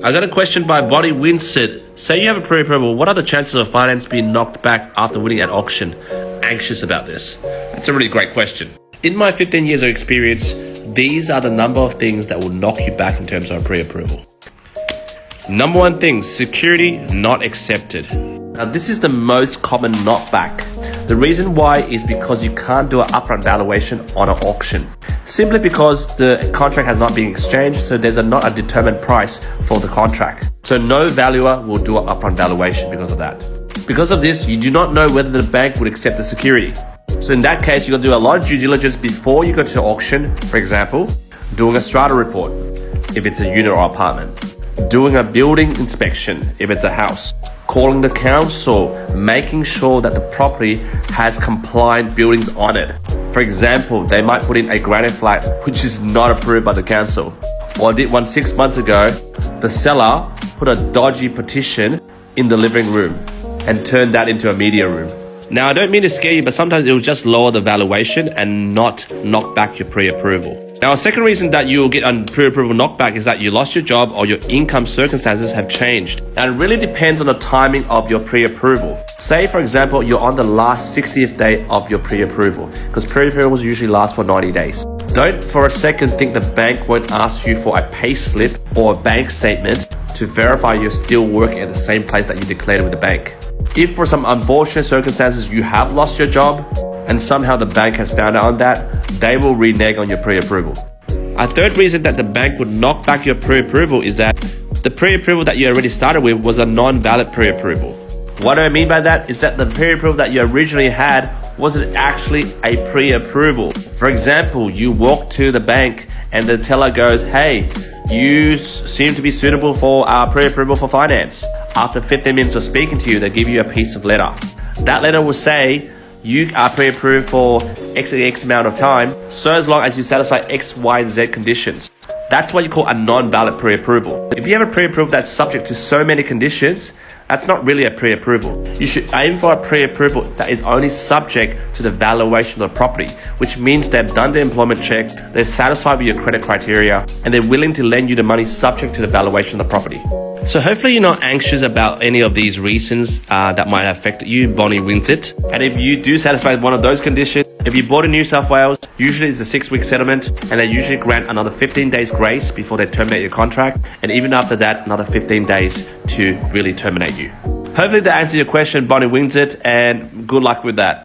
I got a question by Bonnie Winsett. Say you have a pre-approval, what are the chances of finance being knocked back after winning at auction? Anxious about this. That's a really great question. In my 15 years of experience, these are the number of things that will knock you back in terms of a pre-approval. Number one thing, security not accepted. Now this is the most common knockback. The reason why is because you can't do an upfront valuation on an auction. Simply because the contract has not been exchanged, so there's not a determined price for the contract. So no valuer will do an upfront valuation because of that. Because of this, you do not know whether the bank would accept the security. So in that case, you got to do a lot of due diligence before you go to auction. For example, doing a strata report if it's a unit or apartment, doing a building inspection if it's a house, calling the council, making sure that the property has compliant buildings on it. For example, they might put in a granite flat which is not approved by the council. Or I did one 6 months ago, the seller put a dodgy partition in the living room and turned that into a media room. Now I don't mean to scare you, but sometimes it will just lower the valuation and not knock back your pre-approval. Now, a second reason that you will get a pre-approval knockback is that you lost your job or your income circumstances have changed. And it really depends on the timing of your pre-approval. Say, for example, you're on the last 60th day of your pre-approval, because pre-approvals usually last for 90 days. Don't for a second think the bank won't ask you for a pay slip or a bank statement to verify you're still working at the same place that you declared with the bank. If for some unfortunate circumstances you have lost your job, and somehow the bank has found out on that, they will renege on your pre-approval. A third reason that the bank would knock back your pre-approval is that the pre-approval that you already started with was a non-valid pre-approval. What do I mean by that? Is that the pre-approval that you originally had wasn't actually a pre-approval. For example, you walk to the bank and the teller goes, hey, you seem to be suitable for our pre-approval for finance. After 15 minutes of speaking to you, they give you a piece of letter. That letter will say, you are pre-approved for X amount of time, so as long as you satisfy X, Y, and Z conditions. That's what you call a non-valid pre-approval. If you have a pre-approval that's subject to so many conditions, that's not really a pre-approval. You should aim for a pre-approval that is only subject to the valuation of the property, which means they've done the employment check, they're satisfied with your credit criteria, and they're willing to lend you the money subject to the valuation of the property. So hopefully you're not anxious about any of these reasons that might affect you, Bonnie Winsett. And if you do satisfy one of those conditions, if you bought in New South Wales, usually it's a 6-week settlement, and they usually grant another 15 days grace before they terminate your contract, and even after that, another 15 days to really terminate you. Hopefully that answers your question, Bonnie Winsett, and good luck with that.